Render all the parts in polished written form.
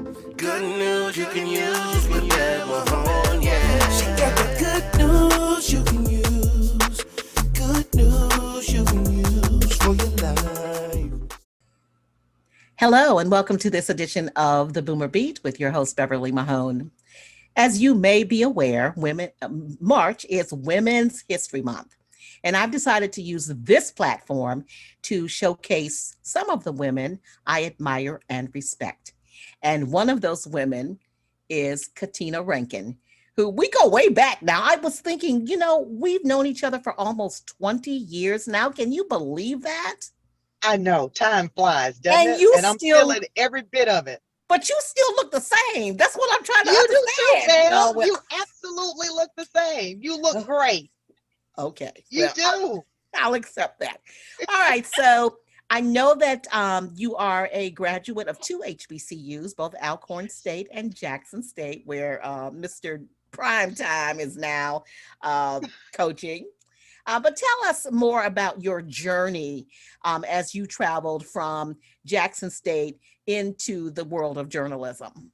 Good news you can use with that Mahone, yeah. She got the good news you can use. Good news you can use for your life. Hello, and welcome to this edition of the Boomer Beat with your host, Beverly Mahone. As you may be aware, March is Women's History Month. And I've decided to use this platform to showcase some of the women I admire and respect. And one of those women is Katina Rankin, who we go way back now. I was thinking, we've known each other for almost 20 years now. Can you believe that? I know time flies, doesn't And it? you And I'm still, feeling every bit of it. but you still look the same. That's what I'm trying to You do too, understand. Belle. No, well, You absolutely look the same. You look great. okay. You Well, do. I'll accept that. All right. So I know that you are a graduate of two HBCUs, both Alcorn State and Jackson State, where Mr. Primetime is now uh, coaching. But tell us more about your journey as you traveled from Jackson State into the world of journalism.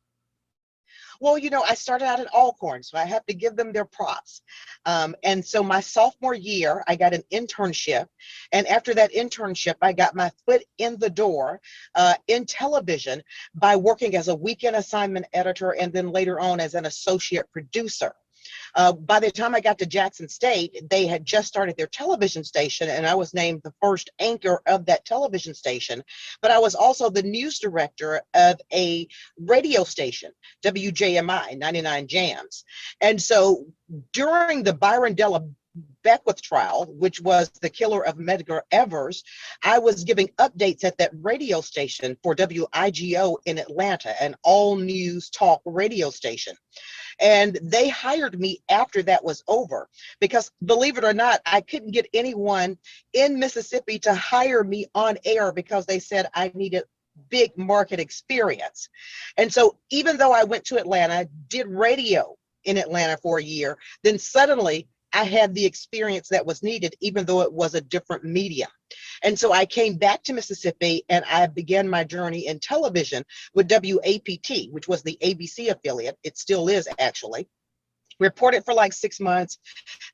Well, I started out at Alcorn, so I have to give them their props. And so my sophomore year, I got an internship. And after that internship, I got my foot in the door in television by working as a weekend assignment editor and then later on as an associate producer. By the time I got to Jackson State, they had just started their television station, and I was named the first anchor of that television station. But I was also the news director of a radio station, WJMI 99 Jams. And so during the Byron Della Beckwith trial, which was the killer of Medgar Evers, I was giving updates at that radio station for WIGO in Atlanta, an all news talk radio station. And they hired me after that was over because, believe it or not, I couldn't get anyone in Mississippi to hire me on air because they said I needed big market experience. And so even though I went to Atlanta, did radio in Atlanta for a year, then suddenly I had the experience that was needed, even though it was a different medium. And so I came back to Mississippi and I began my journey in television with WAPT, which was the ABC affiliate. It still is, actually. Reported for like 6 months.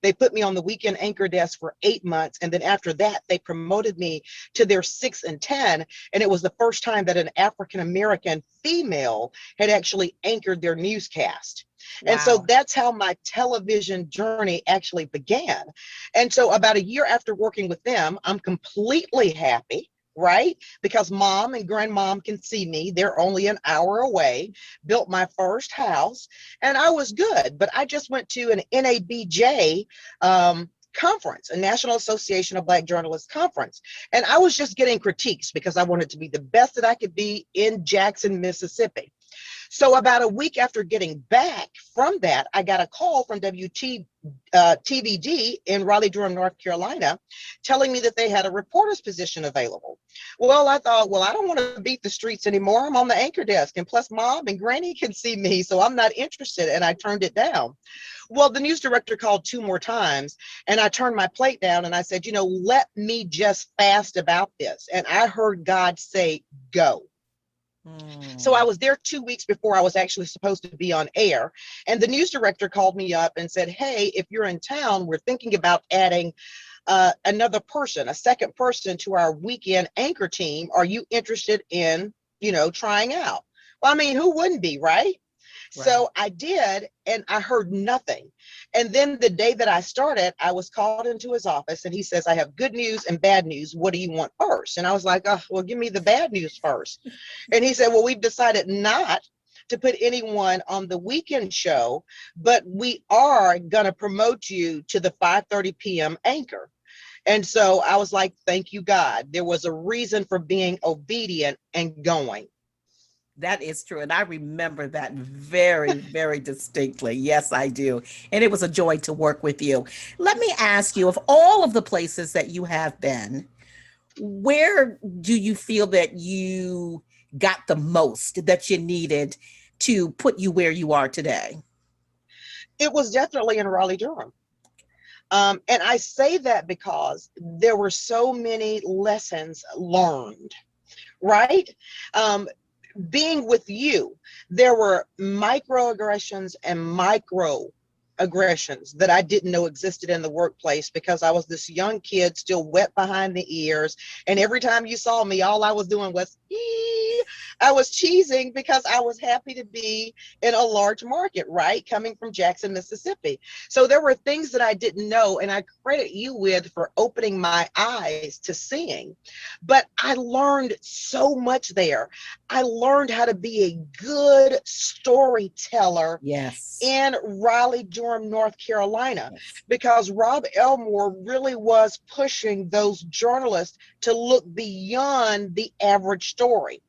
They put me on the weekend anchor desk for 8 months. And then after that, they promoted me to their 6 and 10. And it was the first time that an African-American female had actually anchored their newscast. And so Wow. that's how my television journey actually began. And so about a year after working with them, I'm completely happy, right? Because mom and grandmom can see me. They're only an hour away, built my first house, and I was good. But I just went to an NABJ conference, a National Association of Black Journalists conference. And I was just getting critiques because I wanted to be the best that I could be in Jackson, Mississippi. So about a week after getting back from that, I got a call from TVD in Raleigh-Durham, North Carolina, telling me that they had a reporter's position available. Well, I thought, well, I don't want to beat the streets anymore. I'm on the anchor desk, and plus mom and granny can see me, so I'm not interested, and I turned it down. Well, the news director called 2 more times, and I turned my plate down, and I said, let me just fast about this. And I heard God say, go. So I Hmm. was there 2 weeks before I was actually supposed to be on air. And the news director called me up and said, hey, if you're in town, we're thinking about adding another person, a second person to our weekend anchor team. Are you interested in, trying out? Well, I mean, who wouldn't be, right? Right. So I did, and I heard nothing. And then the day that I started, I was called into his office and he says, I have good news and bad news. What do you want first? And I was like, oh, well, give me the bad news first. And he said, well, we've decided not to put anyone on the weekend show, but we are going to promote you to the 5:30 p.m. anchor. And so I was like, thank you, God. There was a reason for being obedient and going. That is true. And I remember that very, very distinctly. Yes, I do. And it was a joy to work with you. Let me ask you, of all of the places that you have been, where do you feel that you got the most that you needed to put you where you are today? It was definitely in Raleigh, Durham. And I say that because there were so many lessons learned, right? Um, being with you, there were microaggressions and micro aggressions that I didn't know existed in the workplace because I was this young kid still wet behind the ears. And every time you saw me, all I was doing was, I was cheesing because I was happy to be in a large market, right? Coming from Jackson, Mississippi. So there were things that I didn't know, and I credit you with for opening my eyes to seeing. But I learned so much there. I learned how to be a good storyteller Yes. in Raleigh, Durham, North Carolina, Yes. because Rob Elmore really was pushing those journalists to look beyond the average story.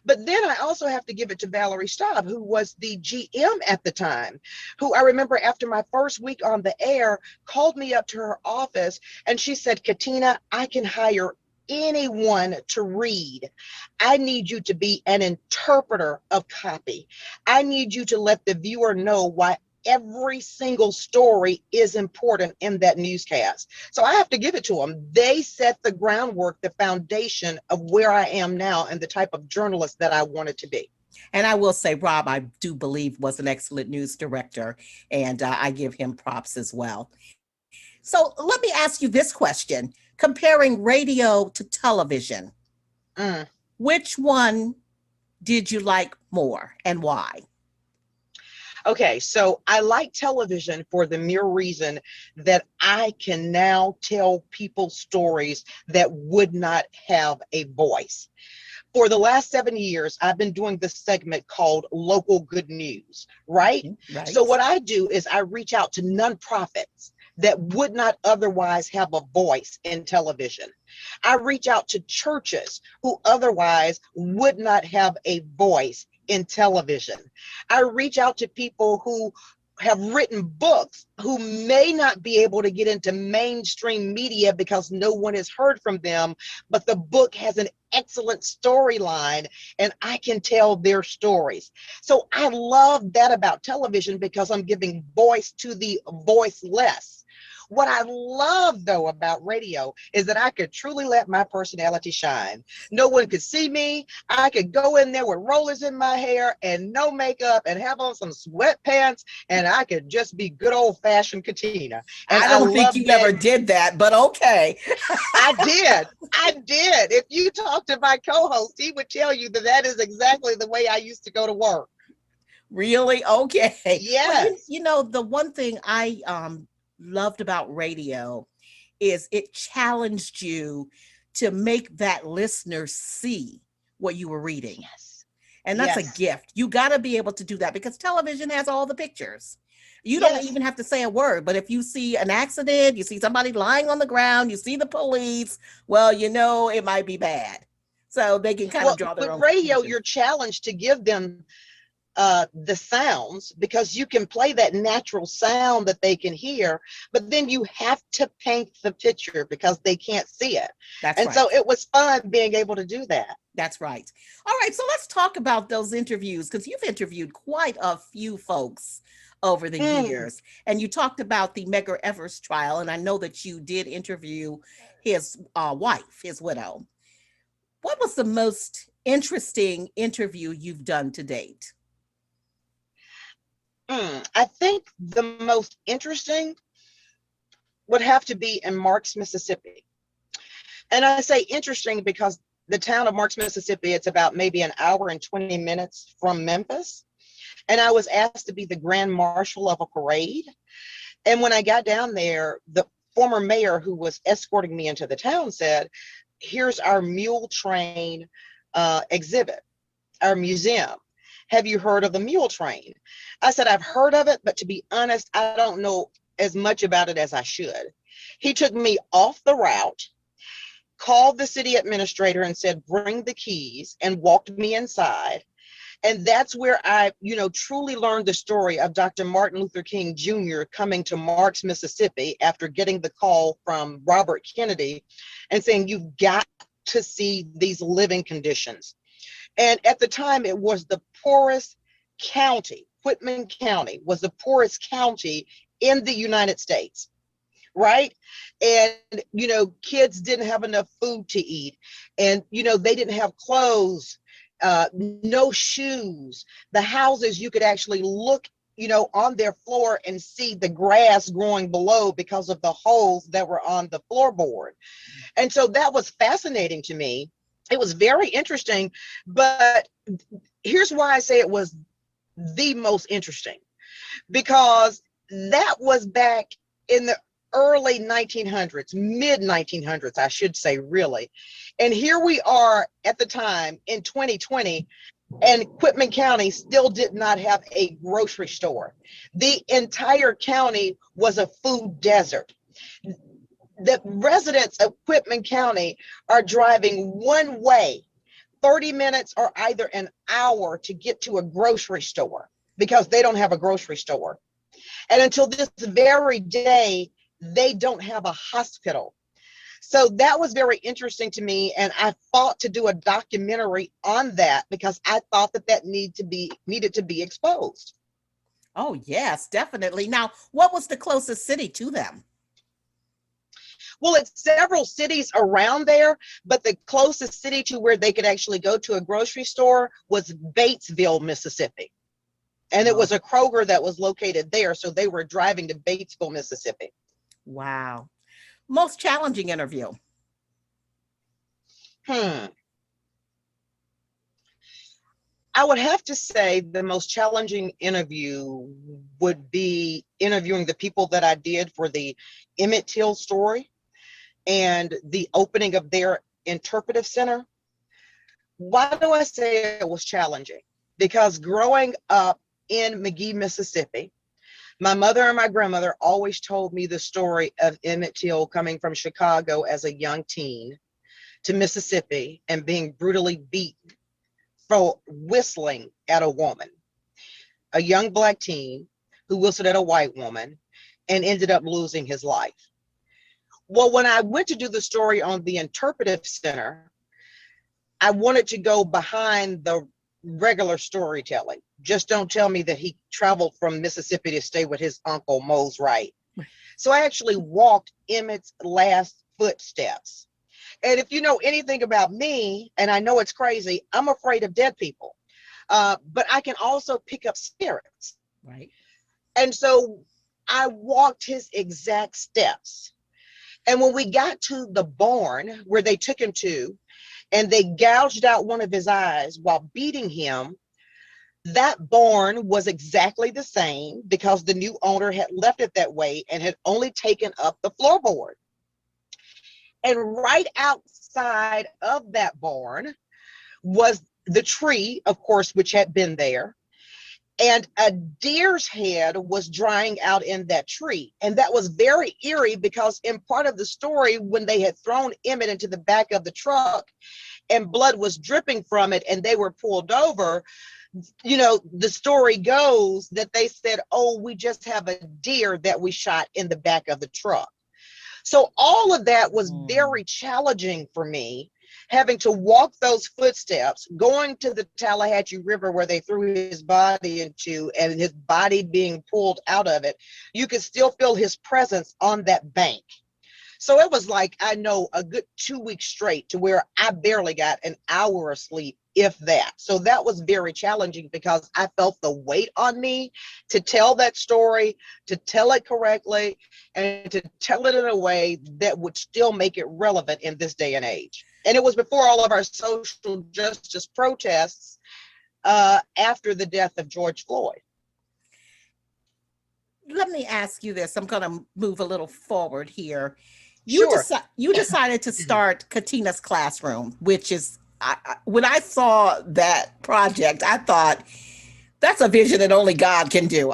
But then I also have to give it to Valerie Staub, who was the GM at the time, who I remember after my first week on the air called me up to her office and she said, Katina, I can hire anyone to read. I need you to be an interpreter of copy. I need you to let the viewer know why every single story is important in that newscast. So I have to give it to them. They set the groundwork, the foundation of where I am now and the type of journalist that I wanted to be. And I will say, Rob, I do believe was an excellent news director, and I give him props as well. So let me ask you this question. Comparing radio to television, Mm. which one did you like more and why? Okay, so I like television for the mere reason that I can now tell people stories that would not have a voice. For the last 7 years, I've been doing this segment called Local Good News, right? So Right. what I do is I reach out to nonprofits that would not otherwise have a voice in television. I reach out to churches who otherwise would not have a voice in television. I reach out to people who have written books who may not be able to get into mainstream media because no one has heard from them, but the book has an excellent storyline and I can tell their stories. So I love that about television because I'm giving voice to the voiceless. What I love though about radio is that I could truly let my personality shine. No one could see me. I could go in there with rollers in my hair and no makeup and have on some sweatpants and I could just be good old fashioned Katina. And I I don't think love you that. ever did that, but okay. I did. I did. If you talk to my co-host, he would tell you that that is exactly the way I used to go to work. Really? Okay. Well, Yes. the one thing I loved about radio is it challenged you to make that listener see what you were reading. Yes. And that's a Yes. gift. You got to be able to do that because television has all the pictures. You don't Yes. even have to say a word, but if you see an accident, you see somebody lying on the ground, you see the police, well, it might be bad. So they can kind of Well, draw their with own radio, conclusion. you're challenged to give them the sounds because you can play that natural sound that they can hear, but then you have to paint the picture because they can't see it. That's And so right. it was fun being able to do that. That's right. All right. So let's talk about those interviews because you've interviewed quite a few folks over the Mm. years. And you talked about the Medgar Evers trial. And I know that you did interview his wife, his widow. What was the most interesting interview you've done to date? I think the most interesting would have to be in Marks, Mississippi. And I say interesting because the town of Marks, Mississippi, it's about maybe an hour and 20 minutes from Memphis. And I was asked to be the grand marshal of a parade. And when I got down there, the former mayor who was escorting me into the town said, here's our mule train exhibit, our museum. Have you heard of the mule train? I said, I've heard of it, but to be honest, I don't know as much about it as I should. He took me off the route, called the city administrator and said, bring the keys, and walked me inside. And that's where I, truly learned the story of Dr. Martin Luther King Jr. coming to Marks, Mississippi after getting the call from Robert Kennedy and saying, you've got to see these living conditions. And at the time, it was the poorest county. Whitman County was the poorest county in the United States, right? And, kids didn't have enough food to eat. And, they didn't have clothes. no shoes. The houses, you could actually look, on their floor and see the grass growing below because of the holes that were on the floorboard. And so that was fascinating to me. It was very interesting, but here's why I say it was the most interesting, because that was back in the early 1900s, mid 1900s, I should say, really. And here we are at the time in 2020, and Quitman County still did not have a grocery store. The entire county was a food desert. The residents of Quitman County are driving one way, 30 minutes or either an hour to get to a grocery store because they don't have a grocery store. And until this very day, they don't have a hospital. So that was very interesting to me. And I fought to do a documentary on that because I thought that needed to be exposed. Oh, yes, definitely. Now, what was the closest city to them? Well, it's several cities around there, but the closest city to where they could actually go to a grocery store was Batesville, Mississippi. And it was a Kroger that was located there. So they were driving to Batesville, Mississippi. Wow. Most challenging interview? I would have to say the most challenging interview would be interviewing the people that I did for the Emmett Till story and the opening of their interpretive center. Why do I say it was challenging? Because growing up in Magee, Mississippi, my mother and my grandmother always told me the story of Emmett Till coming from Chicago as a young teen to Mississippi and being brutally beaten for whistling at a woman, a young Black teen who whistled at a white woman and ended up losing his life. Well, when I went to do the story on the interpretive center, I wanted to go behind the regular storytelling. Just don't tell me that he traveled from Mississippi to stay with his uncle Mose Wright. So I actually walked Emmett's last footsteps. And if you know anything about me, and I know it's crazy, I'm afraid of dead people, but I can also pick up spirits. Right. And so I walked his exact steps. And when we got to the barn where they took him to, and they gouged out one of his eyes while beating him, that barn was exactly the same because the new owner had left it that way and had only taken up the floorboard. And right outside of that barn was the tree, of course, which had been there. And a deer's head was drying out in that tree. And that was very eerie because in part of the story, when they had thrown Emmett into the back of the truck and blood was dripping from it and they were pulled over, the story goes that they said, oh, we just have a deer that we shot in the back of the truck. So all of that was very challenging for me, having to walk those footsteps, going to the Tallahatchie River where they threw his body into and his body being pulled out of it. You could still feel his presence on that bank. So it was like, I know, a good 2 weeks straight to where I barely got an hour of sleep, if that. So that was very challenging because I felt the weight on me to tell that story, to tell it correctly, and to tell it in a way that would still make it relevant in this day and age. And it was before all of our social justice protests after the death of George Floyd. Let me ask you this. I'm going to move a little forward here. Sure. You decided to start Katina's Classroom, which is, when I saw that project, I thought, that's a vision that only God can do.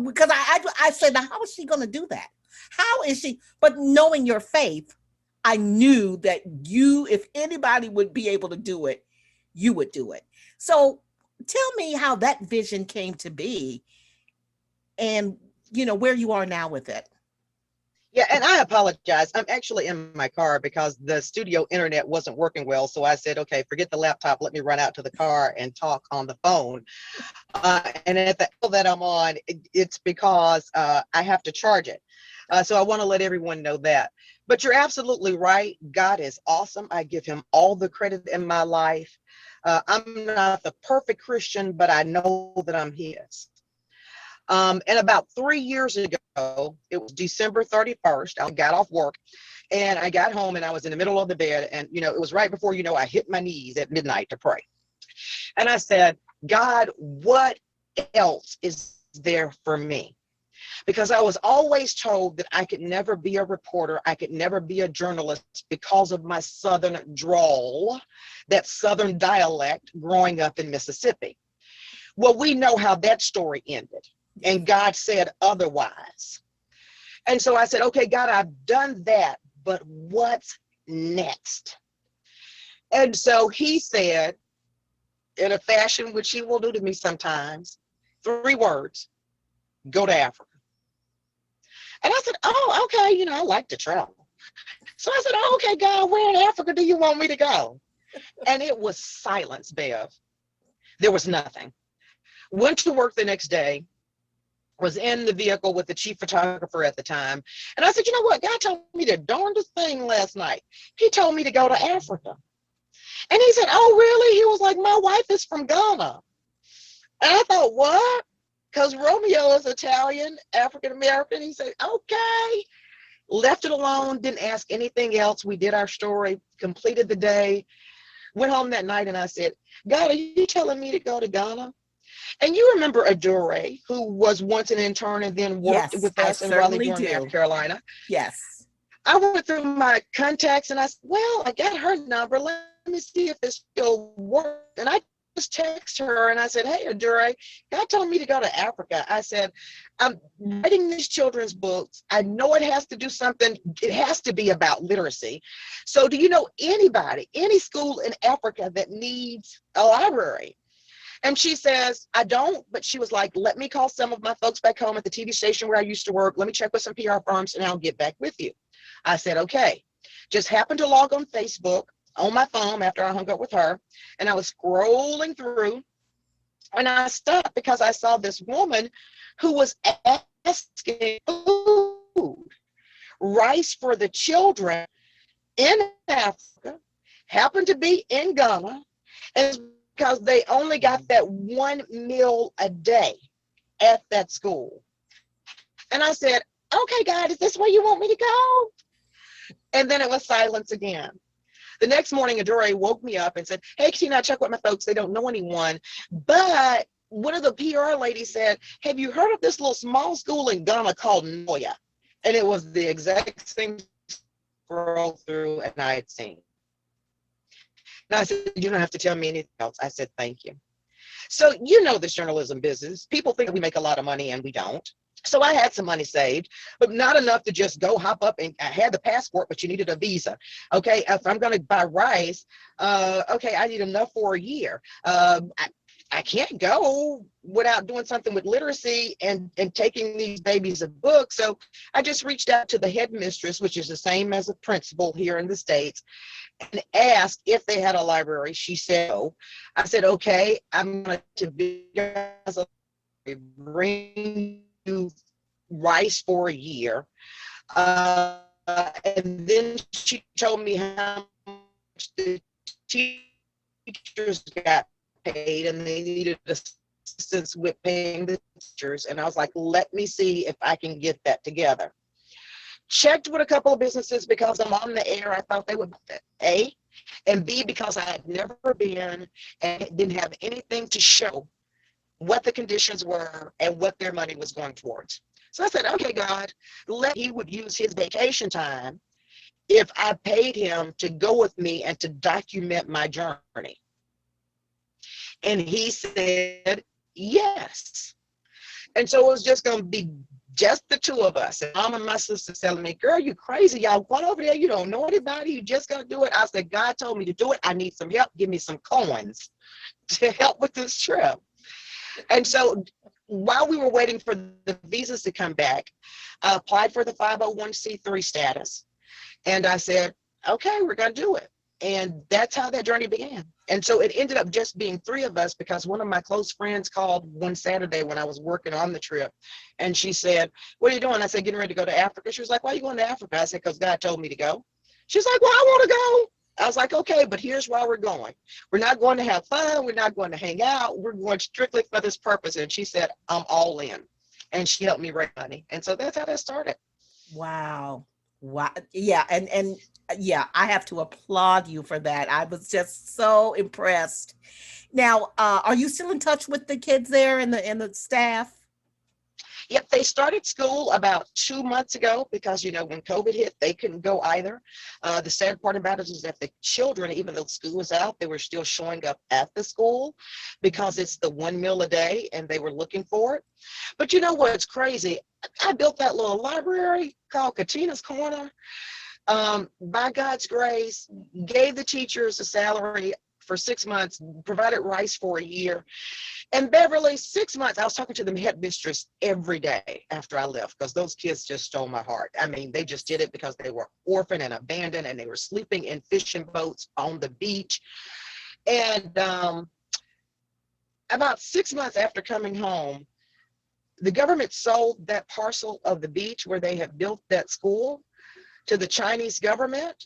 Because I said, now, how is she going to do that? How is she? But knowing your faith, I knew that if anybody would be able to do it, you would do it. So tell me how that vision came to be and, where you are now with it. Yeah, and I apologize. I'm actually in my car because the studio internet wasn't working well. So I said, okay, forget the laptop. Let me run out to the car and talk on the phone. And at the level that I'm on, it's because I have to charge it. So I want to let everyone know that. But you're absolutely right. God is awesome. I give him all the credit in my life. I'm not the perfect Christian, but I know that I'm his. And about 3 years ago, it was December 31st, I got off work and I got home and I was in the middle of the bed. And, it was right before, I hit my knees at midnight to pray. And I said, God, what else is there for me? Because I was always told that I could never be a reporter. I could never be a journalist because of my Southern drawl, that Southern dialect growing up in Mississippi. Well, we know how that story ended. And God said otherwise. And so I said, okay, God, I've done that, but what's next? And so he said, in a fashion which he will do to me sometimes, 3 words: go to Africa. And I said, oh, okay, I like to travel. So I said, oh, okay, God, where in Africa do you want me to go? And it was silence, Bev. There was nothing. Went to work the next day, was in the vehicle with the chief photographer at the time. And I said, you know what? God told me the darndest thing last night. He told me to go to Africa. And he said, oh, really? He was like, my wife is from Ghana. And I thought, what? Because Romeo is Italian, African-American. He said, okay. Left it alone, didn't ask anything else. We did our story, completed the day, went home that night, and I said, God, are you telling me to go to Ghana? And you remember Adore, who was once an intern and then worked with us in Raleigh, Durham, North Carolina? Yes. I went through my contacts and I said, well, I got her number. Let me see if this still works. And I just text her and I said, hey, Adore, God told me to go to Africa. I said, I'm writing these children's books. I know it has to do something. It has to be about literacy. So do you know anybody, any school in Africa that needs a library? And she says, I don't, but she was like, let me call some of my folks back home at the TV station where I used to work. Let me check with some PR firms and I'll get back with you. I said, okay. Just happened to log on Facebook on my phone after I hung up with her. And I was scrolling through and I stopped because I saw this woman who was asking food, rice for the children in Africa, happened to be in Ghana, and because they only got that 1 meal a day at that school. And I said, okay, God, is this where you want me to go? And then it was silence again. The next morning, Adore woke me up and said, hey, Katina, I checked with my folks. They don't know anyone. But one of the PR ladies said, have you heard of this little small school in Ghana called Noya? And it was the exact same scroll through and I had seen. And I said, you don't have to tell me anything else. I said, thank you. So you know this journalism business. People think we make a lot of money and we don't. So I had some money saved, but not enough to just go hop up, and I had the passport, but you needed a visa. Okay, if I'm going to buy rice, okay, I need enough for a year. I can't go without doing something with literacy and taking these babies a book. So I just reached out to the headmistress, which is the same as a principal here in the States, and asked if they had a library. She said no. I said, okay, I'm going to bring you rice for a year. And then she told me how much the teachers got paid and they needed assistance with paying the teachers. And I was like, let me see if I can get that together. Checked with a couple of businesses because I'm on the air. I thought they would, A, and B, because I had never been and didn't have anything to show what the conditions were and what their money was going towards. So I said, okay, God, he would use his vacation time if I paid him to go with me and to document my journey. And he said, yes. And so it was just going to be just the two of us. And Mom and my sister telling me, girl, you crazy. Y'all going over there. You don't know anybody. You just going to do it. I said, God told me to do it. I need some help. Give me some coins to help with this trip. And so while we were waiting for the visas to come back, I applied for the 501c3 status. And I said, okay, we're going to do it. And that's how that journey began. And so it ended up just being 3 of us because one of my close friends called one Saturday when I was working on the trip. And she said, what are you doing? I said, getting ready to go to Africa. She was like, why are you going to Africa? I said, because God told me to go. She's like, well, I want to go. I was like, okay, but here's why we're going. We're not going to have fun. We're not going to hang out. We're going strictly for this purpose. And she said, I'm all in. And she helped me raise money. And so that's how that started. Wow. Wow. Yeah, and yeah, I have to applaud you for that. I was just so impressed. Now, are you still in touch with the kids there and the staff? Yep, they started school about 2 months ago because, when COVID hit, they couldn't go either. The sad part about it is that the children, even though school was out, they were still showing up at the school because it's the one meal a day and they were looking for it. But you know what's crazy? I built that little library called Katina's Corner. By God's grace, gave the teachers a salary for 6 months, provided rice for a year. And Beverly, 6 months, I was talking to the headmistress every day after I left because those kids just stole my heart. I mean, they just did it because they were orphaned and abandoned and they were sleeping in fishing boats on the beach. And about 6 months after coming home, the government sold that parcel of the beach where they had built that school to the Chinese government,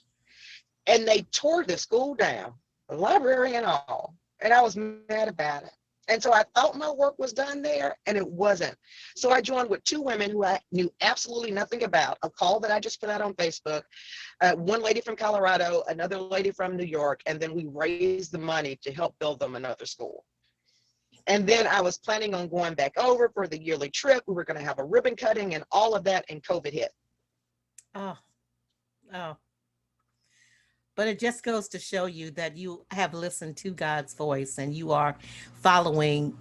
and they tore the school down, the library and all. And I was mad about it. And so I thought my work was done there, and it wasn't. So I joined with two women who I knew absolutely nothing about, a call that I just put out on Facebook, one lady from Colorado, another lady from New York, and then we raised the money to help build them another school. And then I was planning on going back over for the yearly trip. We were going to have a ribbon cutting and all of that, and COVID hit. Oh, oh. But it just goes to show you that you have listened to God's voice and you are following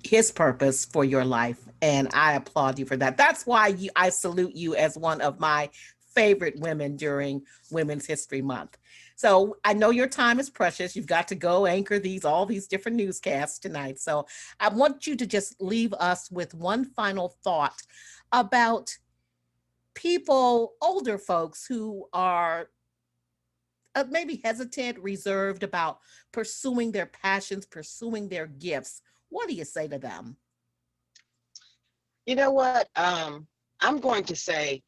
his purpose for your life. And I applaud you for that. That's why I salute you as one of my favorite women during Women's History Month. So I know your time is precious. You've got to go anchor all these different newscasts tonight. So I want you to just leave us with one final thought about people, older folks who are maybe hesitant, reserved about pursuing their passions, pursuing their gifts. What do you say to them? You know what? I'm going to say,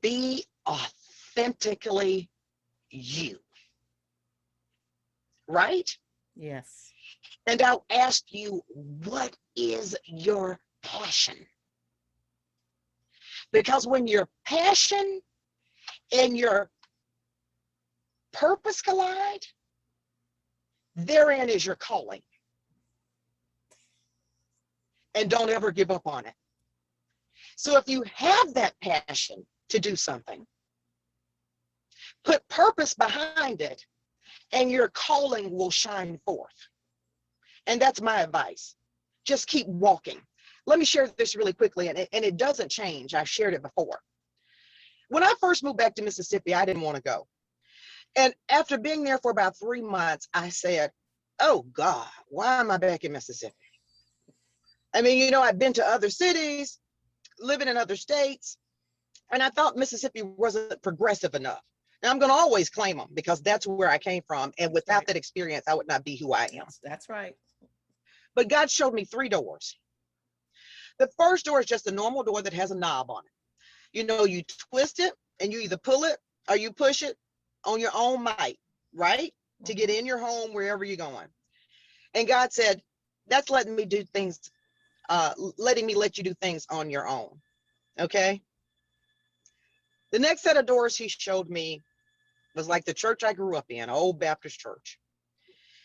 be authentically you, right? Yes. And I'll ask you, what is your passion? Because when your passion and your purpose collide, therein is your calling. And don't ever give up on it. So if you have that passion to do something, put purpose behind it, and your calling will shine forth. And that's my advice. Just keep walking. Let me share this really quickly, and it doesn't change. I've shared it before. When I first moved back to Mississippi, I didn't want to go. And after being there for about 3 months, I said, oh God, why am I back in Mississippi? I mean, I've been to other cities, living in other states, and I thought Mississippi wasn't progressive enough. Now I'm going to always claim them because that's where I came from. And without that experience, I would not be who I am. That's right. But God showed me 3 doors. The first door is just a normal door that has a knob on it. You twist it and you either pull it or you push it on your own might, right? To get in your home wherever you're going. And God said, that's letting me do things, letting me let you do things on your own. Okay. The next set of doors he showed me was like the church I grew up in, Old Baptist church.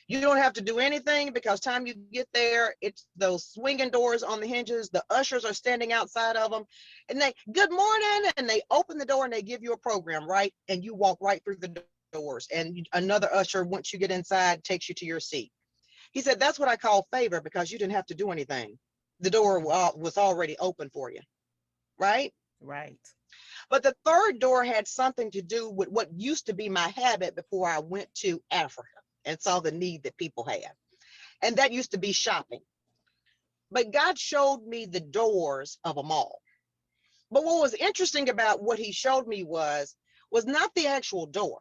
You don't have to do anything because time you get there, it's those swinging doors on the hinges. The ushers are standing outside of them and they, good morning. And they open the door and they give you a program, right? And you walk right through the doors. And another usher, once you get inside, takes you to your seat. He said, that's what I call favor because you didn't have to do anything. The door was already open for you, right? Right. But the third door had something to do with what used to be my habit before I went to Africa and saw the need that people had. And that used to be shopping. But God showed me the doors of a mall. But what was interesting about what he showed me was not the actual door.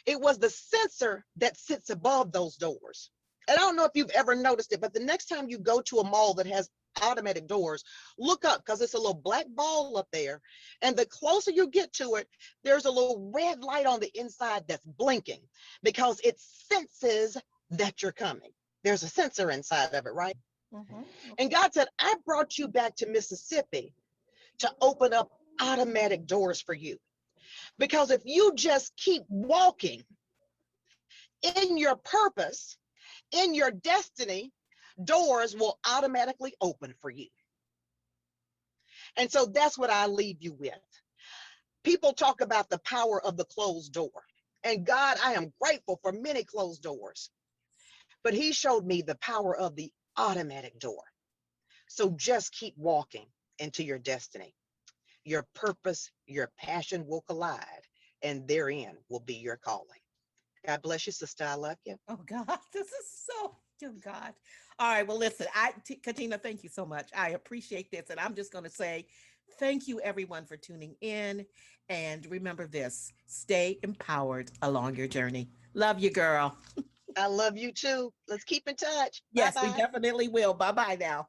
It was the sensor that sits above those doors. And I don't know if you've ever noticed it, but the next time you go to a mall that has automatic doors, look up because it's a little black ball up there. And the closer you get to it, there's a little red light on the inside that's blinking because it senses that you're coming. There's a sensor inside of it, right? And God said, I brought you back to Mississippi to open up automatic doors for you. Because if you just keep walking in your purpose, in your destiny, doors will automatically open for you. And so that's what I leave you with. People talk about the power of the closed door. And God, I am grateful for many closed doors. But he showed me the power of the automatic door. So just keep walking into your destiny. Your purpose, your passion will collide, and therein will be your calling. God bless you, sister. I love you. Oh God, this is so, oh God. All right, well, listen, Katina, thank you so much. I appreciate this. And I'm just going to say thank you, everyone, for tuning in. And remember this, stay empowered along your journey. Love you, girl. I love you too. Let's keep in touch. Yes, Bye-bye. we definitely will. Bye-bye now.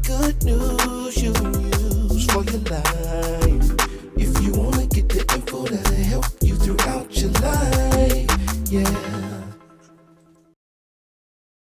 Good news you can use for your life. If you want to get the info that'll help you throughout your life, yeah.